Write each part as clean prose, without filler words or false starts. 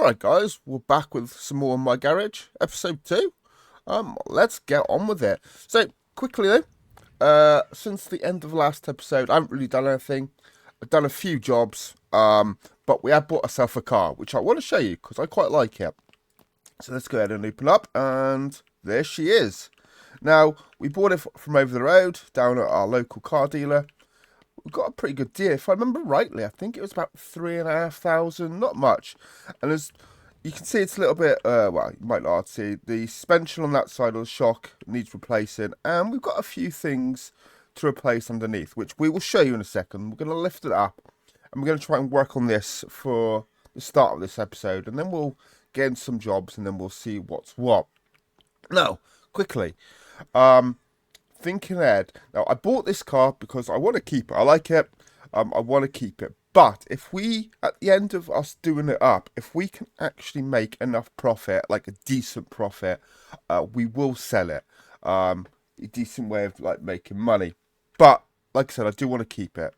Alright guys, we're back with some more of My Garage, episode 2. Let's get on with it. So, quickly though, since the end of the last episode, I haven't really done anything. I've done a few jobs, but we have bought ourselves a car, which I want to show you, because I quite like it. So let's go ahead and open up, and there she is. Now, we bought it from over the road, down at our local car dealer. We got a pretty good deal. If I remember rightly, I think it was about 3,500, not much. And as you can see, it's a little bit, well, you might not see, the suspension on that side of the shock needs replacing. And we've got a few things to replace underneath, which we will show you in a second. We're going to lift it up, and we're going to try and work on this for the start of this episode. And then we'll get in some jobs, and then we'll see what's what. Now, quickly, thinking ahead. Now, I bought this car because I want to keep it. I like it. I want to keep it. But if we, at the end of us doing it up, if we can actually make enough profit, like a decent profit, we will sell it. A decent way of like making money. But like I said, I do want to keep it.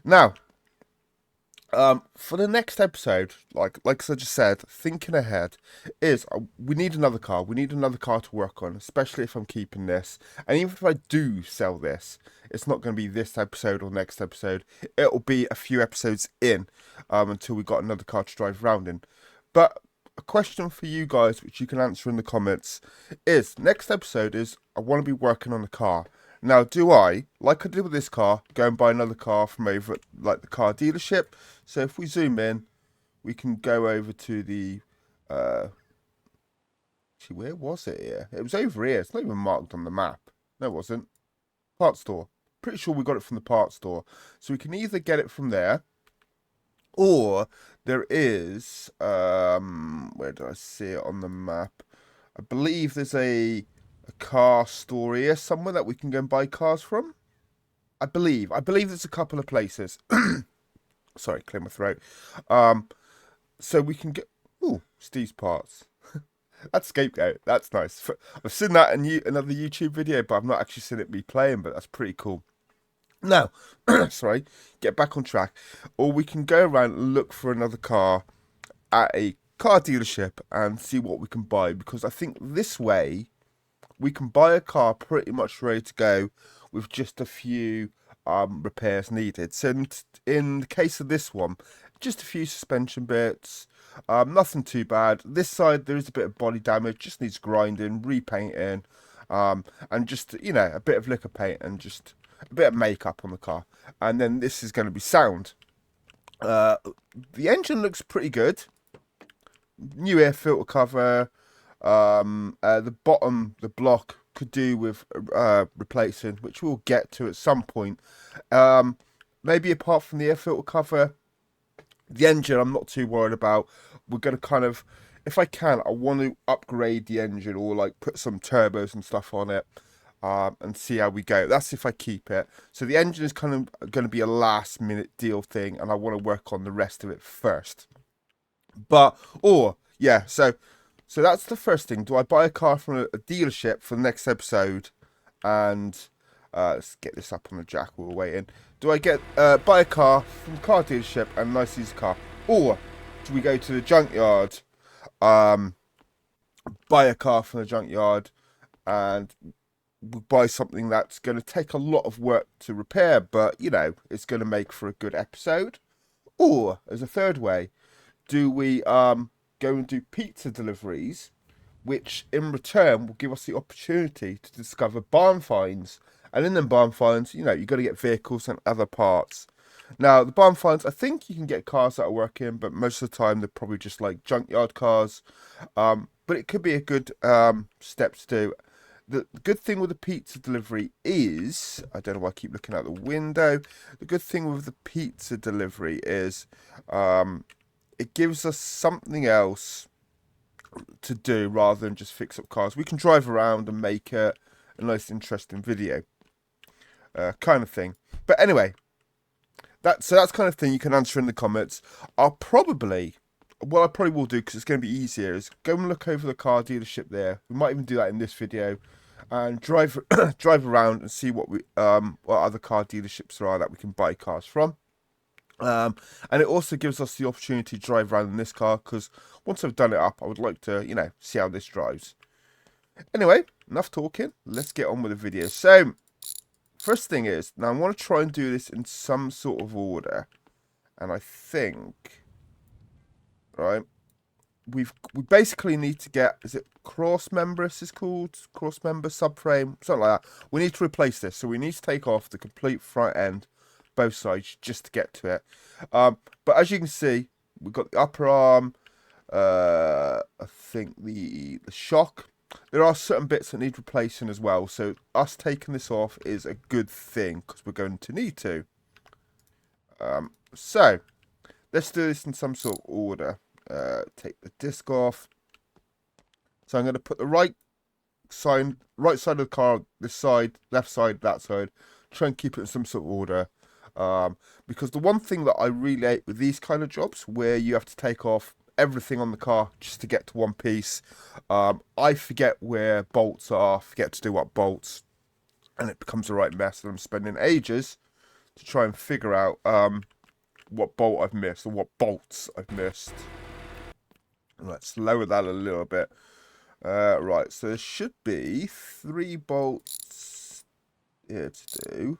Now, for the next episode, like I just said, thinking ahead is we need another car. We need another car to work on, especially if I'm keeping this. And even if I do sell this, it's not going to be this episode or next episode. It'll be a few episodes in, until we got another car to drive around in. But a question for you guys, which you can answer in the comments, is next episode is I want to be working on a car. Now, do I, like I did with this car, go and buy another car from over at like the car dealership? So if we zoom in, we can go over to the, actually, where was it here? It was over here. It's not even marked on the map. No, it wasn't. Parts store. Pretty sure we got it from the parts store. So we can either get it from there, or there is, where did I see it on the map? I believe there's a car store here somewhere that we can go and buy cars from. I believe there's a couple of places. Sorry, clear my throat. So we can get Steve's parts. That's Scapegoat. That's nice. I've seen that in another YouTube video, but I've not actually seen it be playing. But that's pretty cool. Now, sorry, get back on track. Or we can go around and look for another car at a car dealership and see what we can buy, because I think this way we can buy a car pretty much ready to go with just a few repairs needed. So in the case of this one, just a few suspension bits, nothing too bad. This side there is a bit of body damage, just needs grinding, repainting, and just, you know, a bit of liquor paint and just a bit of makeup on the car. And then this is going to be sound. The engine looks pretty good. New air filter cover. The bottom, the block, could do with replacing, which we'll get to at some point. Maybe apart from the air filter cover, the engine I'm not too worried about. We're going to kind of, if I can, I want to upgrade the engine, or like put some turbos and stuff on it, and see how we go. That's if I keep it. So the engine is kind of going to be a last minute deal thing, and I want to work on the rest of it first. But, yeah, so that's the first thing. Do I buy a car from a dealership for the next episode? And let's get this up on the jack while we're waiting. Do I buy a car from a car dealership and nice use car? Or do we go to the junkyard, buy a car from the junkyard, and buy something that's going to take a lot of work to repair, but, you know, it's going to make for a good episode? Or, as a third way, do we go and do pizza deliveries, which in return will give us the opportunity to discover barn finds. And in them barn finds, you know, you've got to get vehicles and other parts. Now, the barn finds, I think you can get cars that are working, but most of the time they're probably just like junkyard cars. But it could be a good step to do. The good thing with the pizza delivery is, I don't know why I keep looking out the window. The good thing with the pizza delivery is, it gives us something else to do rather than just fix up cars. We can drive around and make a nice, interesting video, kind of thing. But anyway, that's kind of thing you can answer in the comments. What I probably will do, because it's going to be easier, is go and look over the car dealership there. We might even do that in this video, and drive around and see what other car dealerships there are that we can buy cars from. And it also gives us the opportunity to drive around in this car, because once I've done it up, I would like to, see how this drives. Anyway, enough talking. Let's get on with the video. So, first thing is, now I want to try and do this in some sort of order. And I think, right, we basically need to get, is it cross member this is called? Cross member subframe, something like that. We need to replace this. So we need to take off the complete front end, both sides, just to get to it. But as you can see, we've got the upper arm, I think the shock. There are certain bits that need replacing as well. So us taking this off is a good thing, because we're going to need to. So let's do this in some sort of order. Take the disc off. So I'm going to put the right side of the car, this side, left side, that side. Try and keep it in some sort of order. Because the one thing that I really hate with these kind of jobs, where you have to take off everything on the car just to get to one piece, I forget where bolts are, forget to do what bolts, and it becomes a right mess, and I'm spending ages to try and figure out what bolt I've missed, or what bolts I've missed. Let's lower that a little bit. Right, so there should be 3 bolts here to do.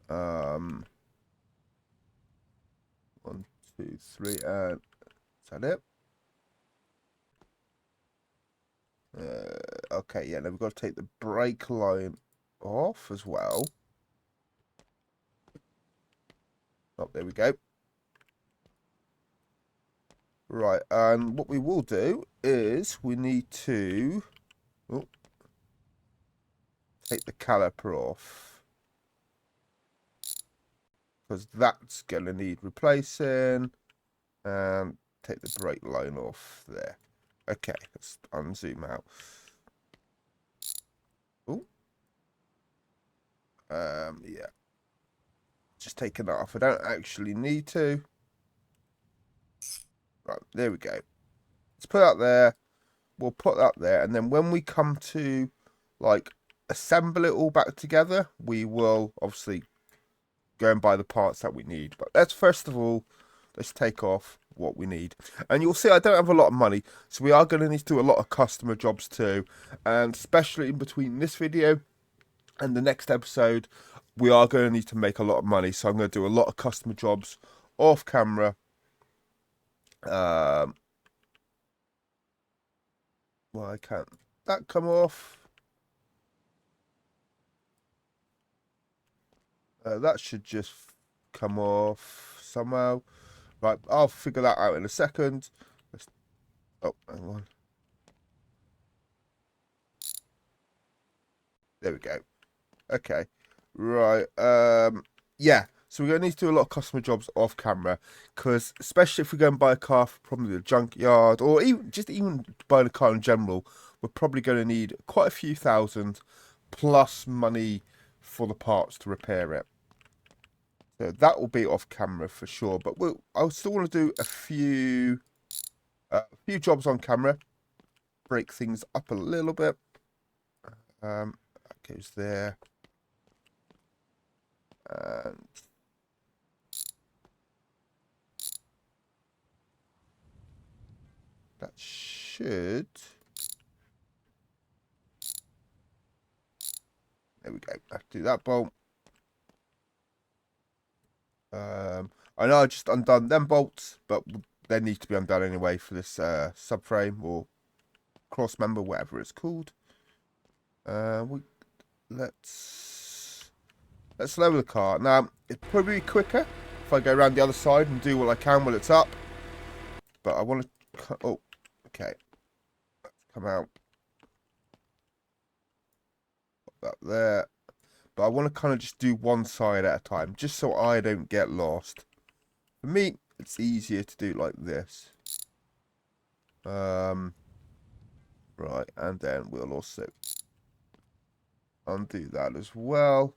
1, 2, 3, and is that it? Okay, yeah, now we've got to take the brake line off as well. Oh, there we go. Right, and what we will do is we need to take the caliper off, because that's going to need replacing, and take the brake line off there. Okay, let's unzoom out. Oh, yeah, just taking that off. I don't actually need to. Right, there we go. Let's put that there. We'll put that there, and then when we come to like assemble it all back together, we will obviously go and buy the parts that we need. But let's first of all, let's take off what we need. And you'll see I don't have a lot of money, so we are going to need to do a lot of customer jobs too. And especially in between this video and the next episode, we are going to need to make a lot of money. So I'm going to do a lot of customer jobs off camera. Why can't that come off? That should just come off somehow. Right, I'll figure that out in a second. Oh, hang on. There we go. Okay. Right. Yeah. So we're going to need to do a lot of customer jobs off camera, because especially if we go and buy a car from probably a junkyard, or even buying a car in general, we're probably going to need quite a few thousand plus money for the parts to repair it. So that will be off camera for sure. But I still want to do a few jobs on camera, break things up a little bit. That goes there. And that should. There we go. I have to do that bolt. I know I just undone them bolts, but they need to be undone anyway for this subframe or cross member, whatever it's called. Let's lower the car. Now it'd probably be quicker if I go around the other side and do what I can while it's up. But I want to. Oh, okay. Let's come out. Put that there. But I want to kind of just do one side at a time, just so I don't get lost. For me, it's easier to do like this. Right, and then we'll also undo that as well.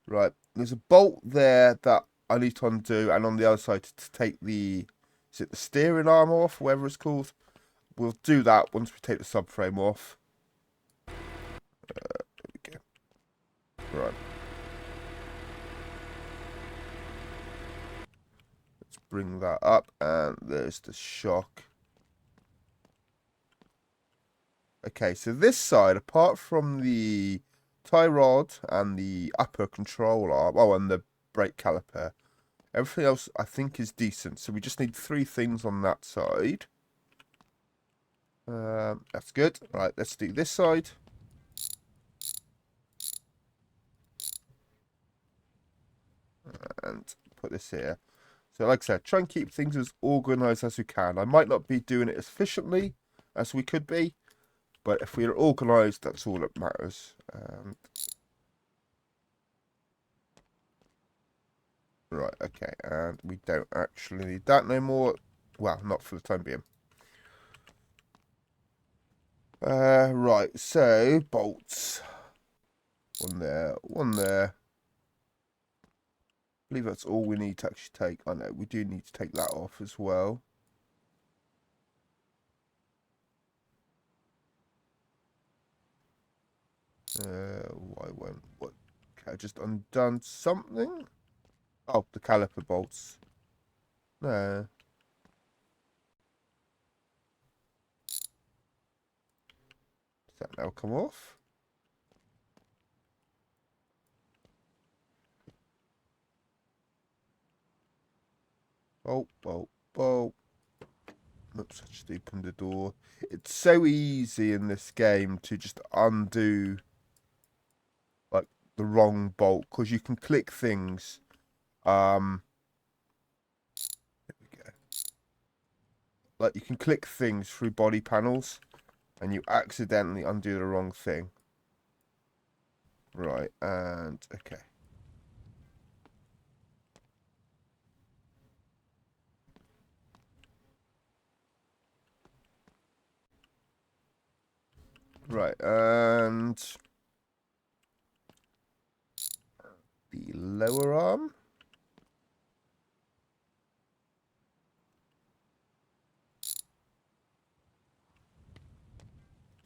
Right, there's a bolt there that I need to undo, and on the other side to take the, is it the steering arm off, whatever it's called? We'll do that once we take the subframe off. There we go. Right. bring that up, and there's the shock. Okay, so this side, apart from the tie rod and the upper control arm, oh, and the brake caliper, everything else I think is decent. So we just need 3 things on that side. That's good. Right, let's do this side. And put this here. So like I said, try and keep things as organised as we can. I might not be doing it as efficiently as we could be, but if we are organised, that's all that matters. Right, okay, and we don't actually need that no more. Well, not for the time being. Right, so bolts. One there, one there. I believe that's all we need to actually take. I know, we do need to take that off as well. Why won't what? Okay, I just undone something. Oh, the caliper bolts. No. Does that now come off? Oh, oh, oh. Oops, I just opened the door. It's so easy in this game to just undo like the wrong bolt because you can click things. Here we go. Like you can click things through body panels and you accidentally undo the wrong thing. Right, and okay. Right, and the lower arm.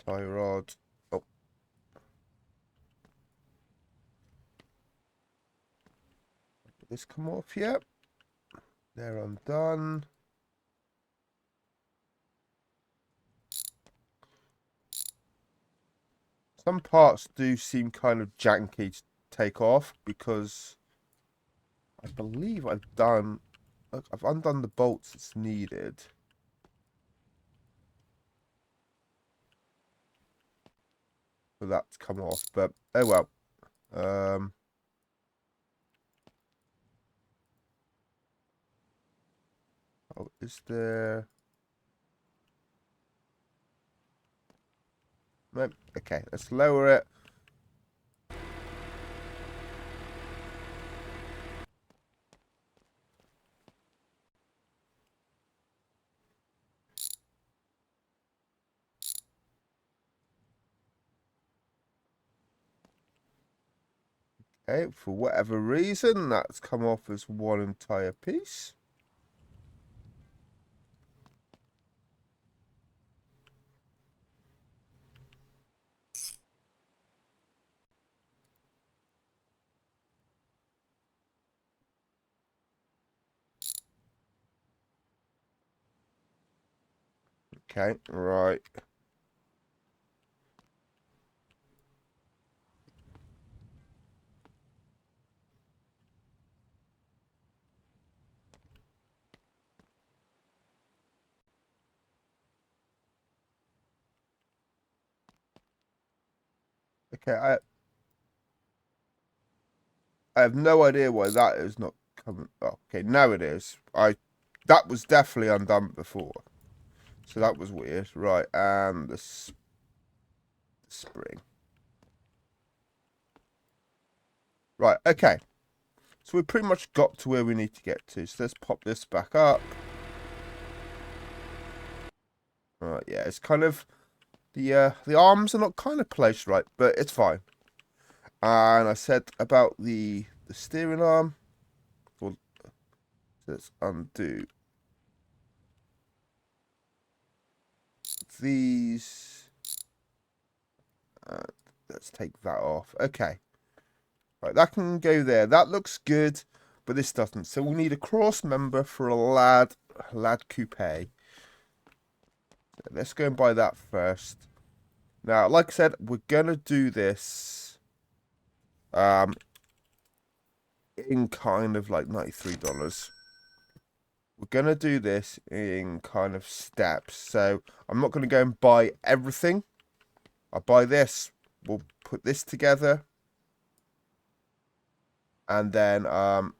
Tie rod. Oh. Did this come off yet? They're undone. Some parts do seem kind of janky to take off because I believe I've undone the bolts that's needed. For that to come off, but oh well. Oh, is there? No. Okay, let's lower it. Okay, for whatever reason, that's come off as one entire piece. Okay, right. Okay, I have no idea why that is not coming. Oh, okay, now it is. That was definitely undone before. So that was weird. Right, and the spring. Right, okay. So we pretty much got to where we need to get to. So let's pop this back up. Right, yeah, it's kind of the arms are not kind of placed right, but it's fine. And I said about the steering arm. Well, let's undo these. Let's take that off. Okay. Right, that can go there. That looks good. but this doesn't. So we need a cross member for a lad coupe. So let's go and buy that first. Now, like I said, we're gonna do this in kind of like $93. We're gonna do this in kind of steps. So I'm not gonna go and buy everything. I'll buy this. We'll put this together. And then why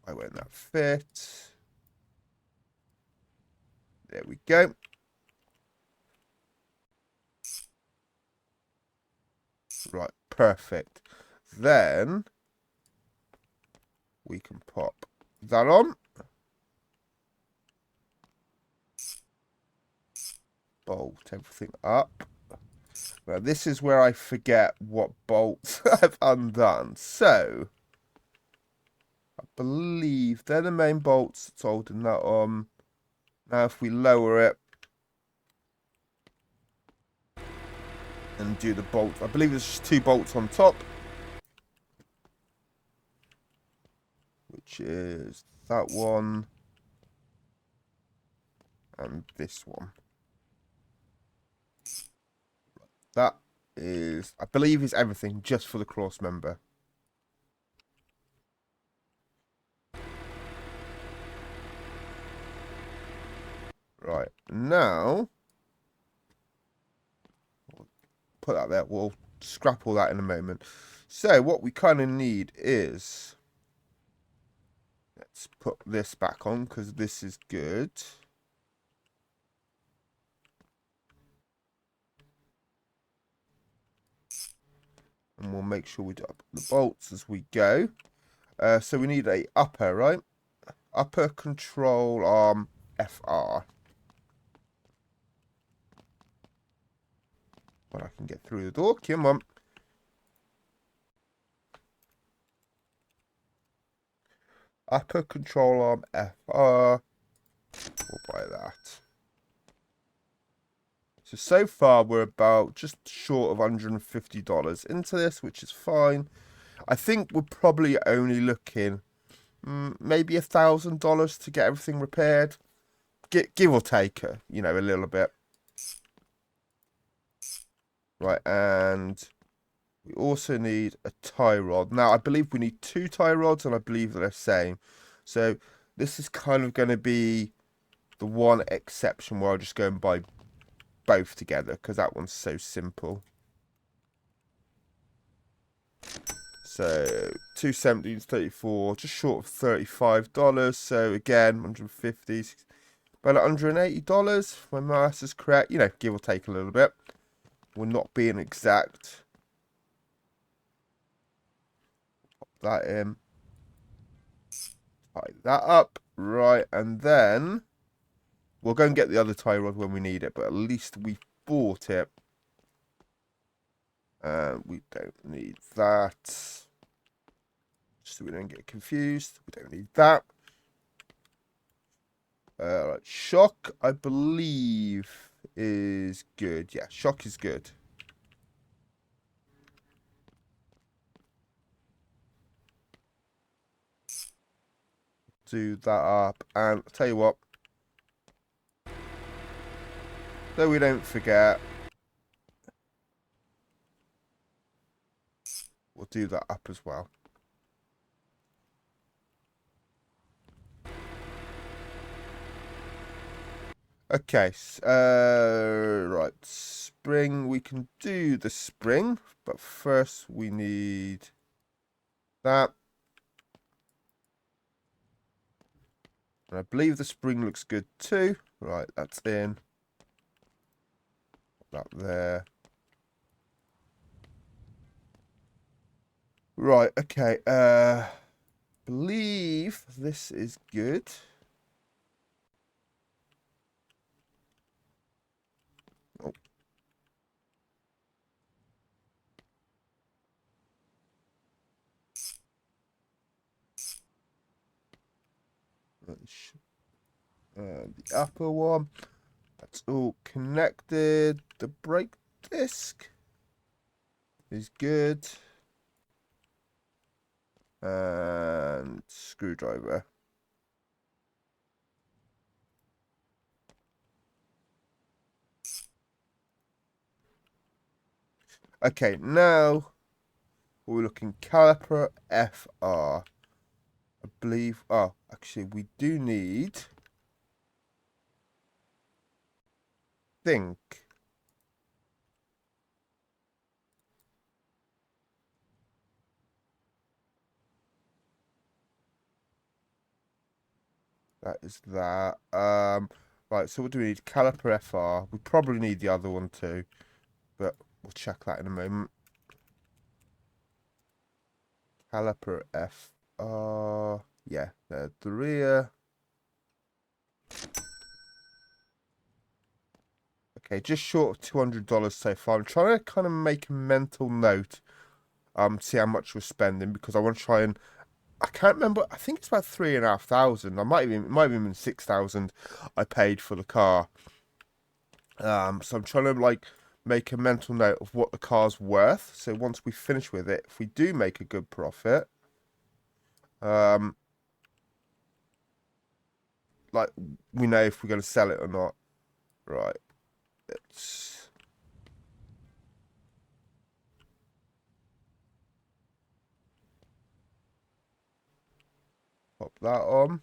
won't that fit? There we go. Right, perfect. Then we can pop that on. Bolt everything up. Now this is where I forget what bolts I've undone. So I believe they're the main bolts that's holding that on. Now if we lower it and do the bolt, I believe there's just 2 bolts on top, which is that one and this one. That is, I believe, is everything just for the cross member. Right, now put that there. We'll scrap all that in a moment. So what we kind of need is, let's put this back on because this is good. And we'll make sure we do up the bolts as we go. So we need a upper, right? Upper control arm FR. But I can get through the door. Come on. Upper control arm FR. We'll buy that. So far we're about just short of $150 into this, which is fine. I think we're probably only looking maybe $1,000 to get everything repaired. Give or take, you know, a little bit. Right, and we also need a tie rod. Now, I believe we need 2 tie rods, and I believe they're the same. So this is kind of going to be the one exception where I'll just go and buy both together, because that one's so simple. So 270 is 34, just short of $35. So again, 150, about $180 if my math is correct. You know, give or take a little bit. We're not being exact. Pop that in. Tie that up. Right, and then we'll go and get the other tie rod when we need it, but at least we bought it. We don't need that. Just so we don't get confused. We don't need that. Right, shock, I believe, is good. Yeah, shock is good. Do that up, and I'll tell you what, so we don't forget, we'll do that up as well. Okay, right, spring, we can do the spring, but first we need that. And I believe the spring looks good too. Right, that's in. That there. Right, okay, believe this is good. Oh. The upper one, that's all connected. The brake disc is good. And screwdriver. Okay, now we're looking caliper FR. I believe. Oh, actually, we do need. Think. That is that. Right. So what do we need? Caliper FR. We probably need the other one too, but we'll check that in a moment. Caliper FR. Yeah, there's the rear. Okay, just short of $200 so far. I'm trying to kind of make a mental note, see how much we're spending because I want to try and. I can't remember. I think it's about 3,500. It might have even been 6,000. I paid for the car. So I'm trying to like make a mental note of what the car's worth. So once we finish with it, if we do make a good profit, like we know if we're going to sell it or not. Right. Let's pop that on.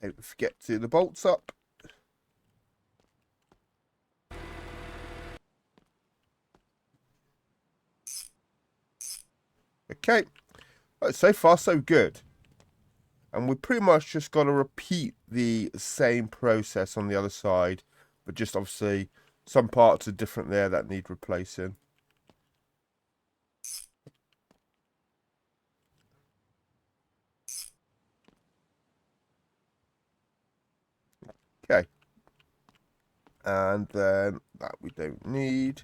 Don't forget to do the bolts up. Okay. Right, so far so good. And we pretty much just got to repeat the same process on the other side. But just obviously some parts are different there that need replacing. Okay. And then that we don't need.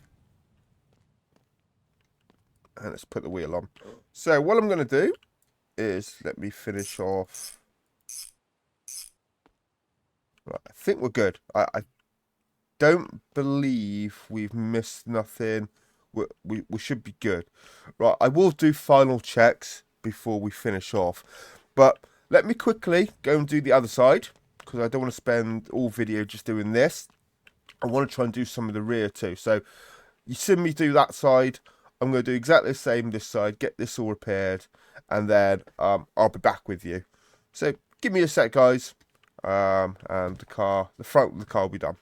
And let's put the wheel on. So what I'm going to do is let me finish off. Right, I think we're good. I don't believe we've missed nothing. We should be good. Right, I will do final checks before we finish off. But let me quickly go and do the other side because I don't want to spend all video just doing this. I want to try and do some of the rear too. So you see me do that side. I'm going to do exactly the same this side, get this all repaired, and then I'll be back with you. So give me a sec, guys, and the front of the car will be done.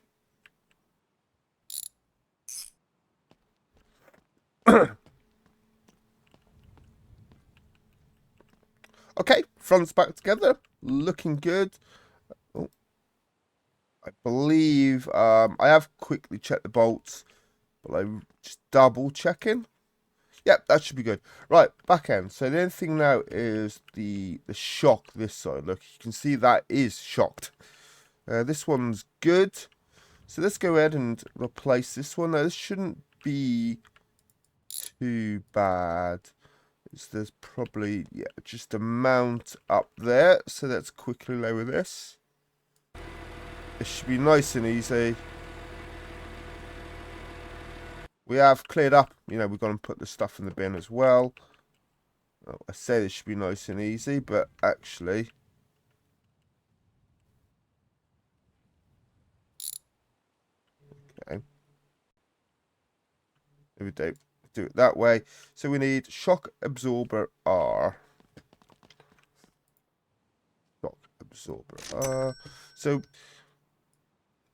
Okay, front's back together, looking good. Oh, I believe I have quickly checked the bolts, but I'm just double checking. Yep, that should be good. Right, back end. So the only thing now is the shock this side. Look, you can see that is shocked. This one's good. So let's go ahead and replace this one. Now, this shouldn't be too bad. There's probably, yeah, just a mount up there. So let's quickly lower this. It should be nice and easy. We have cleared up, you know, we've got to put the stuff in the bin as well. Well, I say this should be nice and easy, but actually... Okay. If we do it that way. So we need shock absorber R. Shock absorber R. So...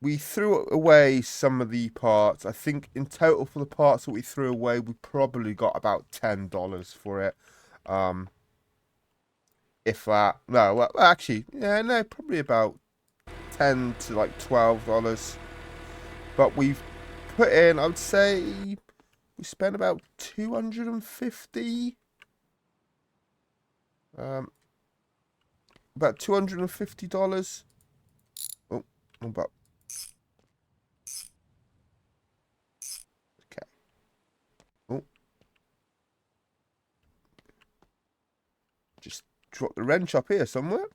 we threw away some of the parts. I think in total for the parts that we threw away, we probably got about $10 for it. If that, no, well, actually, yeah, no, probably about $10 to like $12. But we've put in, I would say, we spent about 250. About $250. Oh, about. Just drop the wrench up here somewhere.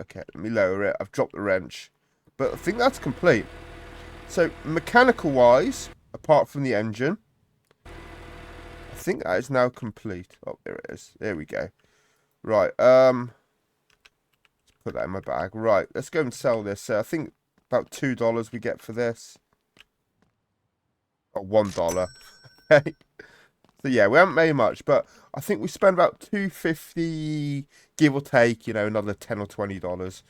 Okay, let me lower it. I've dropped the wrench. But I think that's complete. So, mechanical-wise, apart from the engine. I think that is now complete. Oh, there it is. There we go. Right, let's put that in my bag. Right, let's go and sell this. I think about $2 we get for this. Oh, $1. Okay. So yeah, we haven't made much, but I think we spent about $2.50, give or take, you know, another $10 or $20.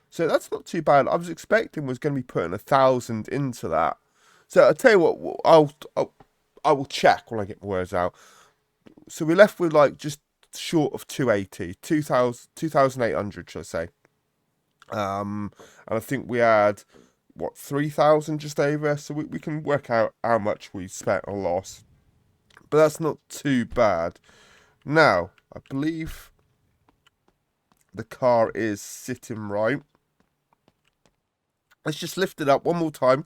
So that's not too bad. I was expecting was going to be putting 1,000 into that. So I'll tell you what, I will check when I get my words out. So we're left with like just short of 280, 2,800, should I say? And I think we had what 3,000 just over. So we can work out how much we spent or lost. But that's not too bad. Now, I believe the car is sitting right. Let's just lift it up one more time.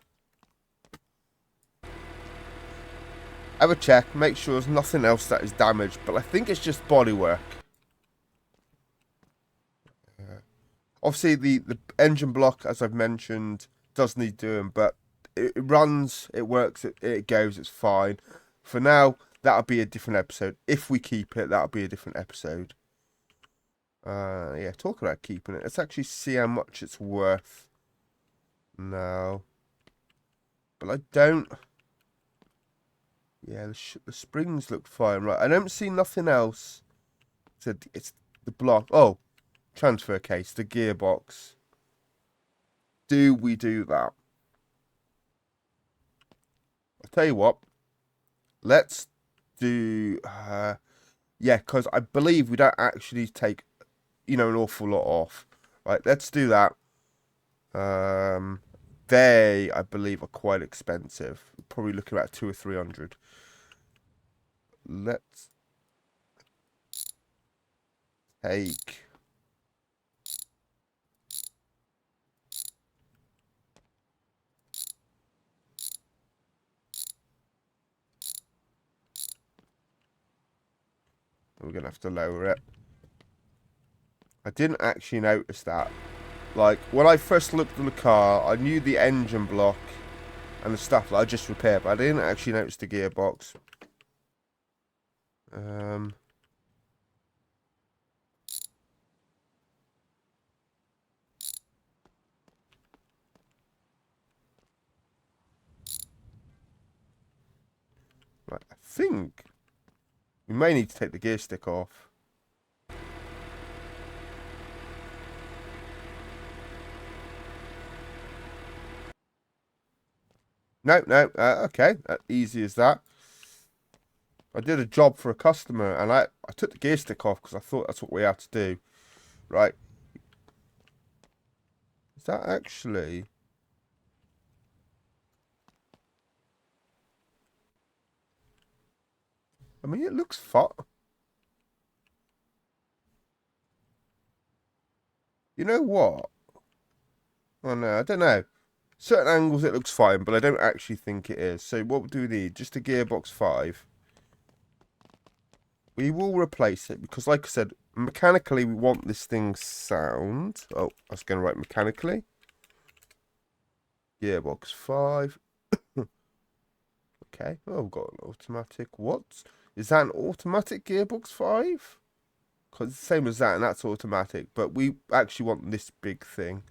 Have a check, make sure there's nothing else that is damaged. But I think it's just bodywork. Obviously, the engine block, as I've mentioned, does need doing. But it runs, it works, it goes, it's fine. For now, that'll be a different episode. If we keep it, that'll be a different episode. Yeah, talk about keeping it. Let's actually see how much it's worth. No. But I don't... Yeah, the springs look fine. Right, I don't see nothing else. It's the block. Oh, transfer case, the gearbox. Do we do that? I'll tell you what. Let's do... yeah, because I believe we don't actually take, you know, an awful lot off. Right, let's do that. They, I believe, are quite expensive. Probably looking at 200 or 300. Let's take... We're going to have to lower it. I didn't actually notice that. Like, when I first looked at the car, I knew the engine block and the stuff that I just repaired, but I didn't actually notice the gearbox. Right, I think we may need to take the gear stick off. No, okay, easy as that. I did a job for a customer, and I took the gear stick off because I thought that's what we had to do. Right. Is that actually... I mean, it looks fun. You know what? Oh, no, I don't know. Certain angles it looks fine, but I don't actually think it is. So what do we need? Just a gearbox 5. We will replace it because, like I said, mechanically we want this thing sound. Oh, I was going to write mechanically. Gearbox 5. Okay. Oh, we've got an automatic. What? Is that an automatic gearbox 5? Because it's the same as that, and that's automatic. But we actually want this big thing.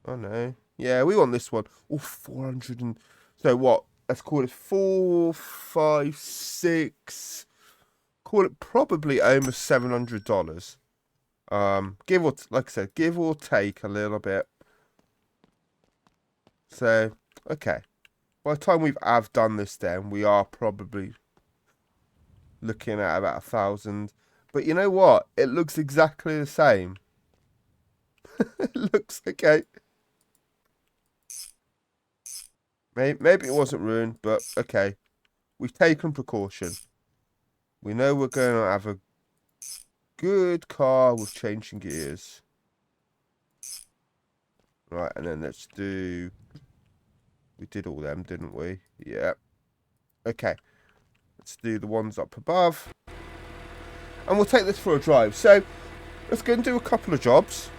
Oh, no. Yeah, we want this one. Oh, 400 and... So what? Let's call it 4, 5, 6... Call it probably almost $700. Give or... Like I said, give or take a little bit. So, okay. By the time I've done this then, we are probably looking at about 1,000. But you know what? It looks exactly the same. It looks okay. Maybe it wasn't ruined, but okay. We've taken precaution. We know we're going to have a good car with changing gears. Right, and then let's do... We did all them, didn't we? Yeah. Okay. Let's do the ones up above. And we'll take this for a drive. So, let's go and do a couple of jobs.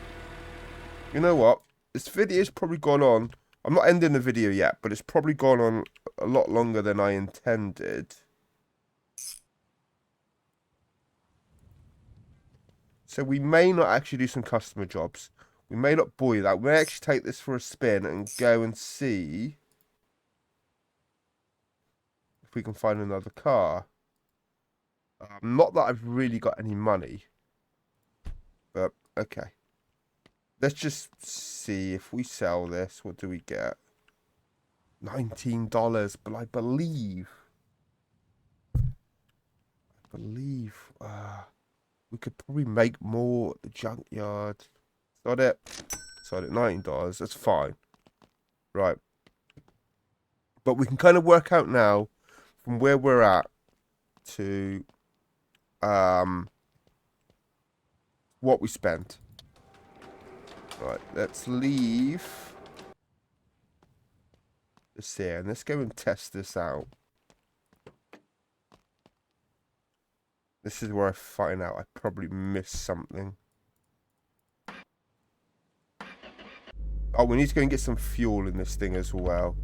You know what? This video's probably gone on I'm not ending the video yet, but it's probably gone on a lot longer than I intended. So we may not actually do some customer jobs. We may not buoy that. We may actually take this for a spin and go and see if we can find another car. Not that I've really got any money. But, okay. Let's just see if we sell this. What do we get? $19. But I believe we could probably make more at the junkyard. Got it. Sold it $19. That's fine. Right. But we can kind of work out now from where we're at to what we spent. Right, let's leave this here and let's go and test this out. This is where I find out I probably missed something. Oh, we need to go and get some fuel in this thing as well.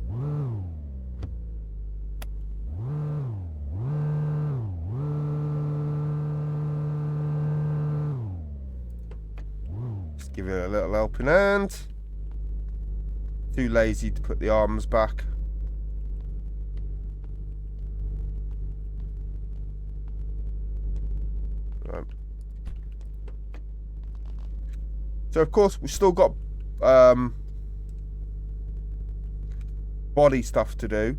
Just give it a little helping hand. Too lazy to put the arms back. Right. So of course we've still got body stuff to do.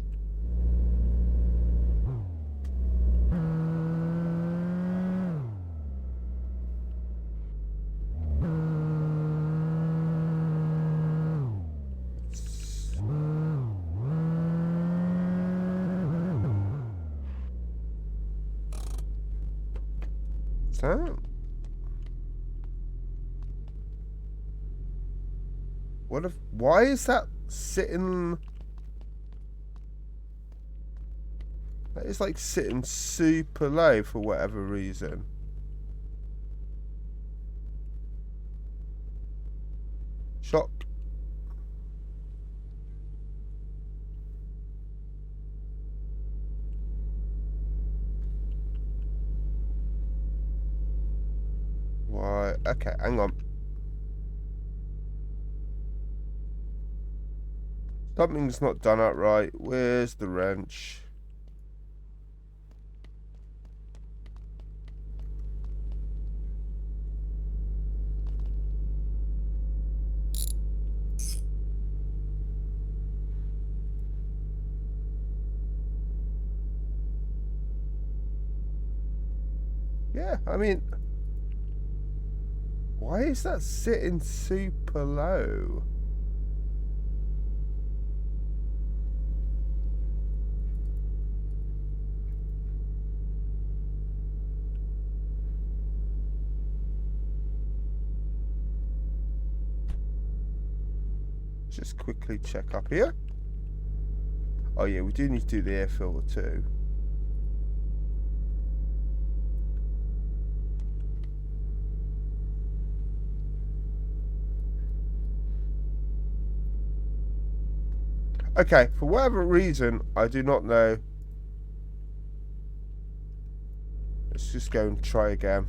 So what if, why is that sitting? That is like sitting super low for whatever reason. Shock. Why? Okay, hang on. Something's not done out right. Where's the wrench? Yeah, I mean, why is that sitting super low? Just quickly check up here. Oh yeah, we do need to do the air filter too. Okay, for whatever reason, I do not know. Let's just go and try again.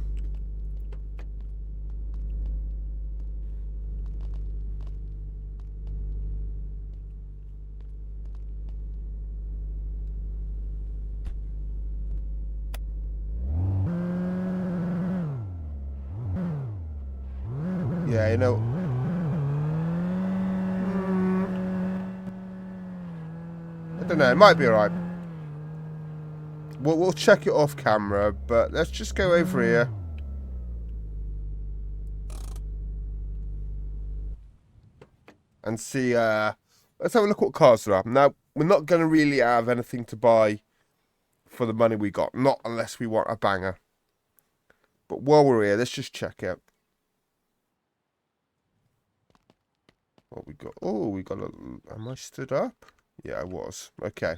Yeah, you know. I don't know, it might be alright. We'll check it off camera, but let's just go over here. And see, let's have a look what cars there are. Now, we're not going to really have anything to buy for the money we got. Not unless we want a banger. But while we're here, let's just check it. What we got? Oh, we got a... Am I stood up? Yeah, I was. Okay.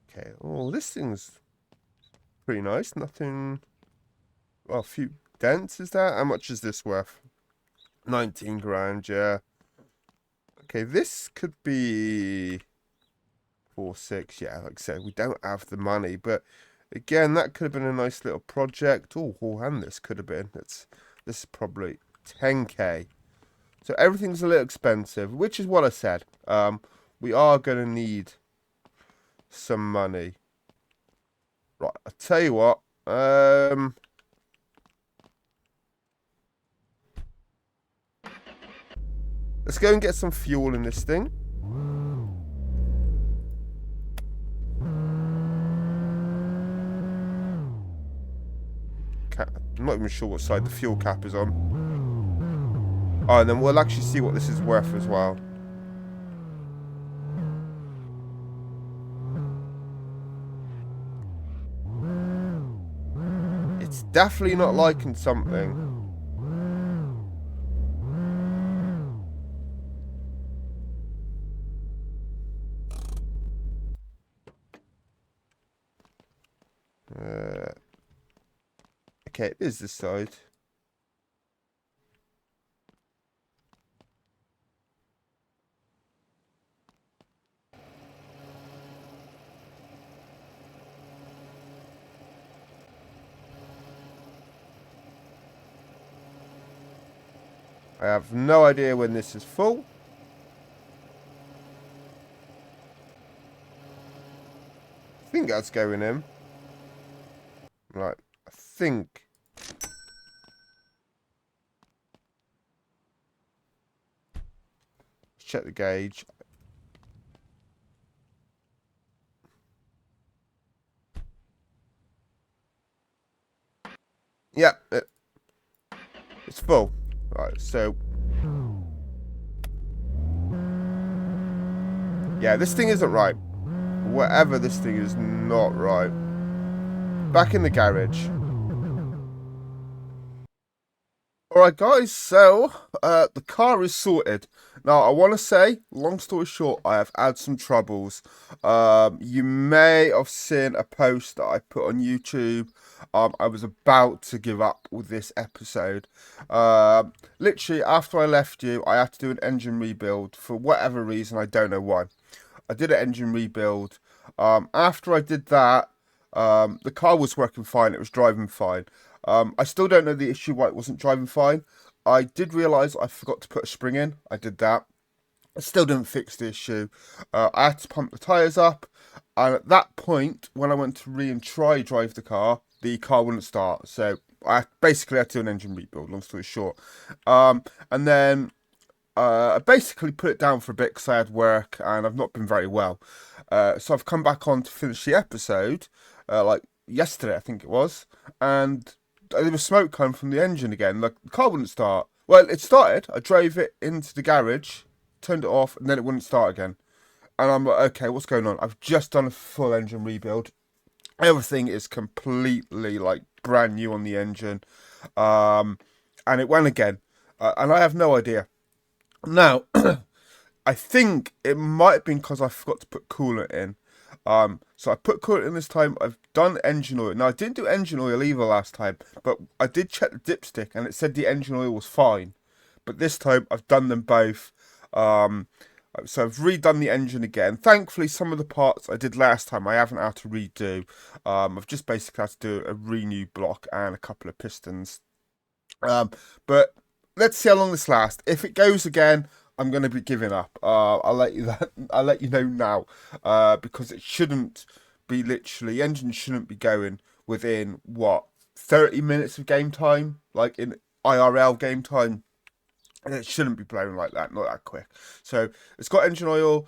Okay. Oh, this thing's pretty nice. Nothing... Well, a few dents, is that? How much is this worth? 19 grand, yeah. Okay, this could be 4, 6. Yeah, like I said, we don't have the money, but again, that could have been a nice little project. Oh, and this could have been. This is probably 10k. So everything's a little expensive, which is what I said. We are going to need some money. Right, I'll tell you what. Let's go and get some fuel in this thing. I'm not even sure what side the fuel cap is on. Oh, and then we'll actually see what this is worth as well. It's definitely not liking something. Okay, it is this side. I have no idea when this is full. I think that's going in. Right, I think. Let's check the gauge. Yeah, it's full. Right, so. Yeah, this thing isn't right. Whatever this thing is not right. Back in the garage. Alright guys, so the car is sorted. Now I want to say, long story short, I have had some troubles. You may have seen a post that I put on YouTube. I was about to give up with this episode. Literally after I left you, I had to do an engine rebuild for whatever reason, I don't know why. I did an engine rebuild. After I did that, the car was working fine, it was driving fine. I still don't know the issue why it wasn't driving fine. I did realise I forgot to put a spring in. I did that. I still didn't fix the issue. I had to pump the tyres up. And at that point, when I went to try drive the car wouldn't start. So I basically had to do an engine rebuild, long story short. And then I basically put it down for a bit because I had work and I've not been very well. So I've come back on to finish the episode, like yesterday, I think it was. And there was smoke coming from the engine again. Like, the car wouldn't start. Well, it started. I drove it into the garage, turned it off, and then it wouldn't start again. And I'm like, okay, what's going on? I've just done a full engine rebuild. Everything is completely, like, brand new on the engine. And it went again. And I have no idea. Now, I think it might have been because I forgot to put coolant in. So I put coolant in this time. I've done engine oil. Now, I didn't do engine oil either last time, but I did check the dipstick and it said the engine oil was fine. But this time I've done them both. So I've redone the engine again. Thankfully, some of the parts I did last time I haven't had to redo. I've just basically had to do a renew block and a couple of pistons. But let's see how long this lasts. If it goes again, I'm going to be giving up. I'll let you know now, because it shouldn't be literally. Engine shouldn't be going within what 30 minutes of game time, like in IRL game time. It shouldn't be blowing like that, not that quick. So it's got engine oil.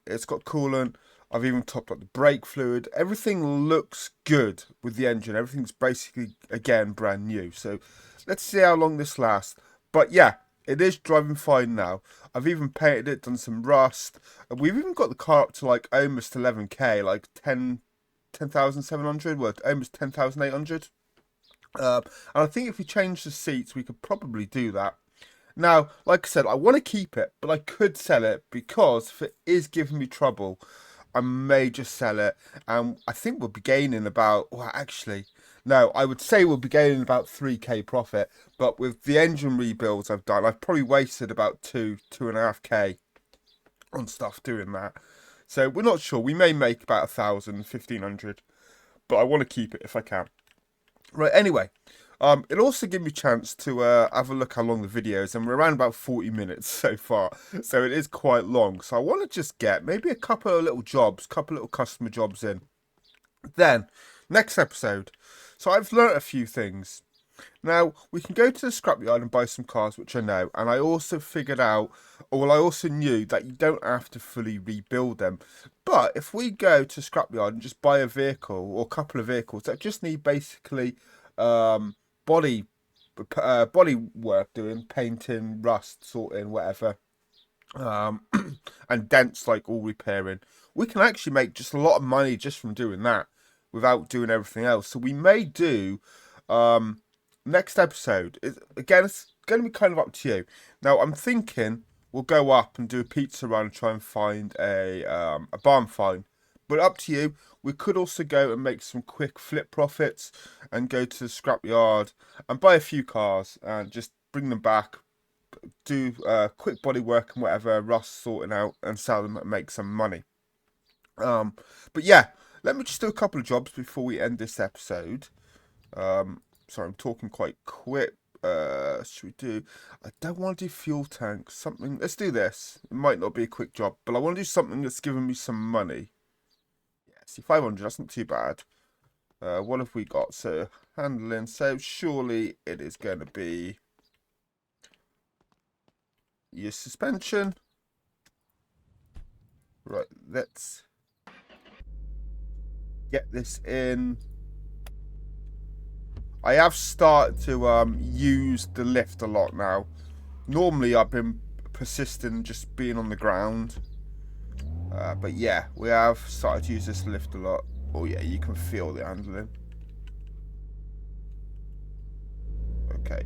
It's got coolant. I've even topped up the brake fluid. Everything looks good with the engine. Everything's basically again brand new. So let's see how long this lasts. But yeah, it is driving fine now. I've even painted it, done some rust. And we've even got the car up to like almost 11k, like 10,700, well, almost 10,800. And I think if we change the seats, we could probably do that. Now, like I said, I want to keep it, but I could sell it because if it is giving me trouble, I may just sell it. And I think we'll be gaining about, well, actually, Now, I would say we'll be gaining about 3k profit, but with the engine rebuilds I've done, I've probably wasted about 2.5k on stuff doing that. So we're not sure. We may make about 1,000, 1,500, but I want to keep it if I can. Right, anyway, it'll also give me a chance to have a look how long the video is, and we're around about 40 minutes so far, so it is quite long. So I want to just get maybe a couple of little jobs, couple of little customer jobs in. Then, next episode. So I've learnt a few things. Now, we can go to the scrapyard and buy some cars, which I know, and I also figured out, or well, I also knew that you don't have to fully rebuild them. But if we go to scrapyard and just buy a vehicle or a couple of vehicles that just need basically body work doing, painting, rust, sorting, whatever, and dents like all repairing, we can actually make just a lot of money just from doing that without doing everything else. So we may do next episode. Again, it's going to be kind of up to you. Now, I'm thinking we'll go up and do a pizza run and try and find a barn find. But up to you. We could also go and make some quick flip profits and go to the scrapyard and buy a few cars and just bring them back, do quick body work and whatever, rust sorting out, and sell them and make some money. But yeah, let me just do a couple of jobs before we end this episode. Sorry, I'm talking quite quick. Should we do? I don't want to do fuel tanks. Something. Let's do this. It might not be a quick job, but I want to do something that's giving me some money. Yeah, see, 500. That's not too bad. What have we got? So handling. So surely it is going to be your suspension. Right. Let's get this in. I have started to use the lift a lot now. Normally I've been persistent just being on the ground. But yeah, we have started to use this lift a lot. Oh yeah, you can feel the handling. Okay.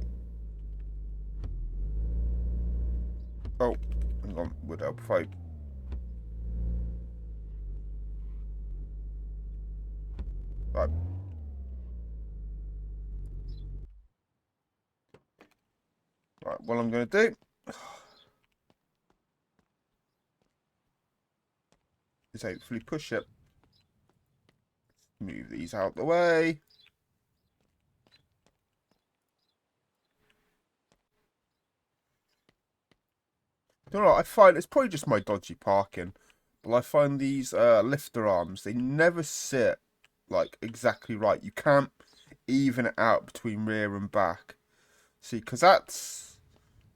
Oh, hang on, would help if I... Right. Right, what I'm going to do is hopefully push it. Move these out the way. You know what, I find it's probably just my dodgy parking, but I find these lifter arms, they never sit like exactly right. You can't even it out between rear and back. See, because that's,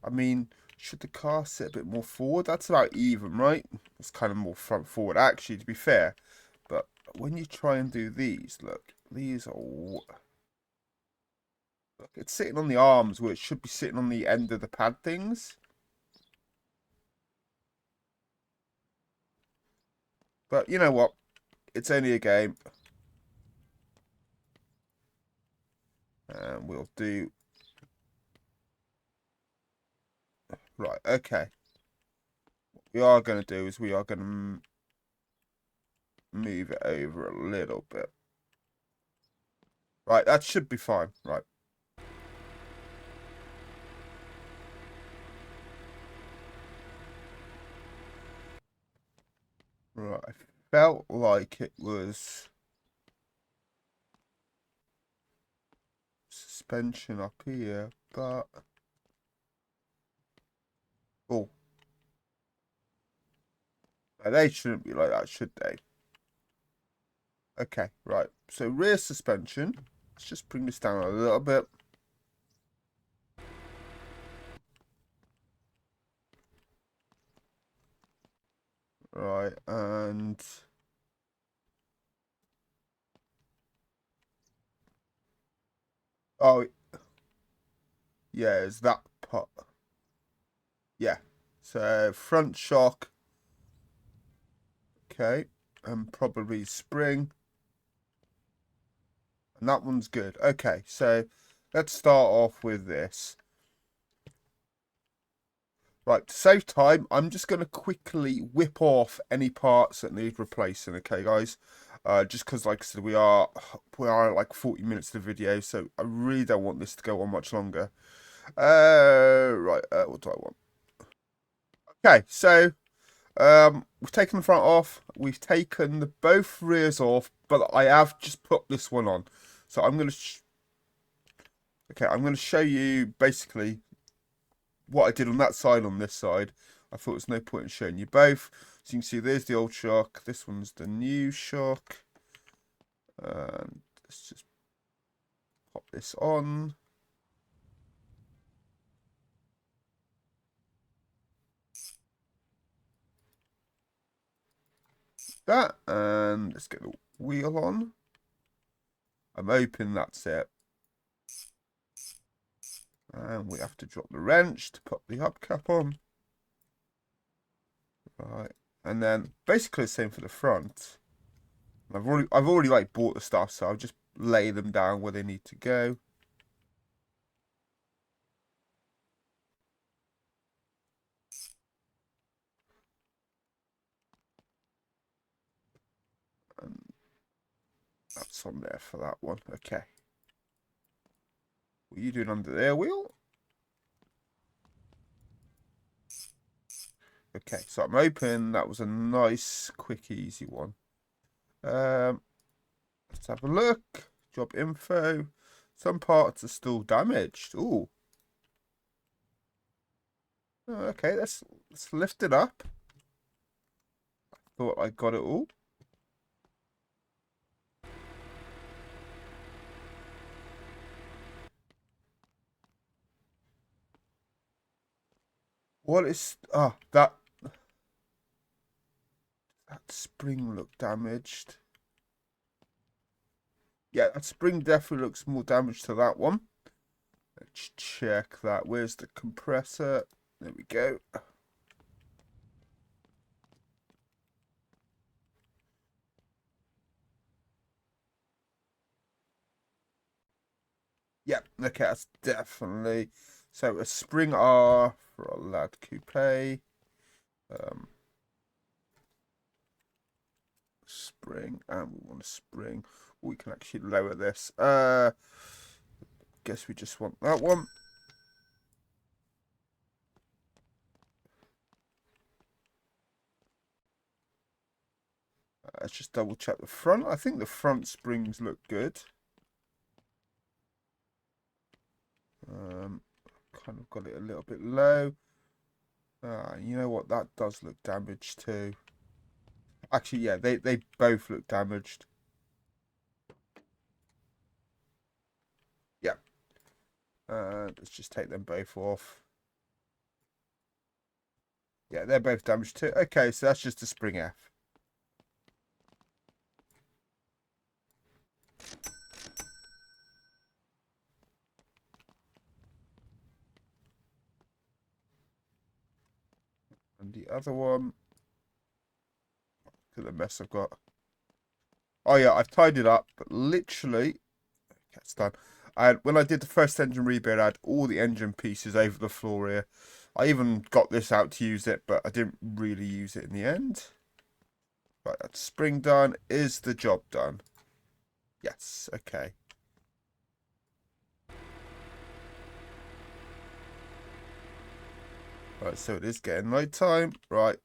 I mean, should the car sit a bit more forward? That's about even, right? It's kind of more front forward, actually, to be fair. But when you try and do these, look, these are... Look, it's sitting on the arms where it should be sitting on the end of the pad things. But you know what? It's only a game. And we'll do... Right, okay. What we are going to do is we are going to move it over a little bit. Right, that should be fine. Right. Right, I felt like it was suspension up here, but... Oh. They shouldn't be like that, should they? Okay, right. So rear suspension. Let's just bring this down a little bit. Right, and... Oh, yeah, it's that part. Yeah. So front shock. Okay. And probably spring. And that one's good. Okay, so let's start off with this. Right, to save time, I'm just going to quickly whip off any parts that need replacing, okay, guys? Just because, like I said, we are like 40 minutes to the video, so I really don't want this to go on much longer. Right, what do I want? Okay, so we've taken the front off, we've taken the both rears off, but I have just put this one on. So I'm gonna show you basically what I did on that side, on this side. I thought there's no point in showing you both. So you can see there's the old shock, this one's the new shock. And let's just pop this on. That, and let's get the wheel on. I'm hoping that's it. And we have to drop the wrench to put the hubcap on. Right, and then basically the same for the front. I've already like bought the stuff, so I'll just lay them down where they need to go. And that's on there for that one. Okay. What are you doing under the air wheel? Okay, so I'm hoping that was a nice, quick, easy one. Let's have a look. Job info. Some parts are still damaged. Ooh. Okay, let's lift it up. I thought I got it all. What is that spring looked damaged. Yeah, that spring definitely looks more damaged to that one. Let's check that. Where's the compressor? There we go. Yep, okay, that's definitely. So a spring R for a Lad Coupe. Spring, and we want a spring. We can actually lower this. Guess we just want that one. Let's just double check the front. I think the front springs look good. Kind of got it a little bit low. You know what? That does look damaged too. Actually, yeah, they both look damaged. Yeah. Let's just take them both off. Yeah, they're both damaged too. Okay, so that's just a spring F. And the other one, look at the mess I've got. Oh yeah, I've tied it up, but literally, it's done. When I did the first engine rebuild, I had all the engine pieces over the floor here. I even got this out to use it, but I didn't really use it in the end. Right, that's spring done. Is the job done? Yes, okay. Right, so it is getting night time. Right.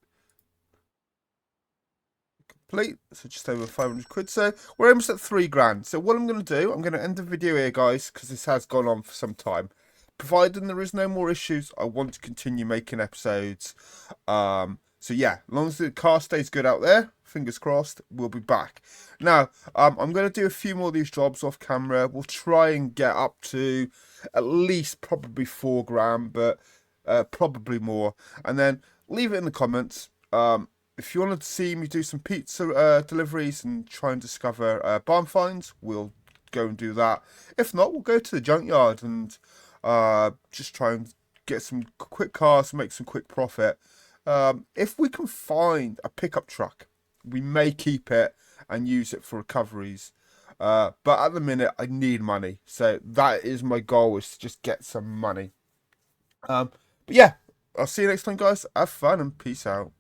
Complete. So just over 500 quid. So we're almost at 3 grand. So what I'm going to do, I'm going to end the video here, guys, because this has gone on for some time. Providing there is no more issues, I want to continue making episodes. So yeah, as long as the car stays good out there, fingers crossed, we'll be back. Now, I'm going to do a few more of these jobs off camera. We'll try and get up to at least probably 4 grand, but probably more. And then leave it in the comments. If you want to see me do some pizza deliveries and try and discover barn finds, we'll go and do that. If not, we'll go to the junkyard and just try and get some quick cars, make some quick profit. If we can find a pickup truck, we may keep it and use it for recoveries. But at the minute, I need money. So that is my goal, is to just get some money. But yeah, I'll see you next time, guys. Have fun and peace out.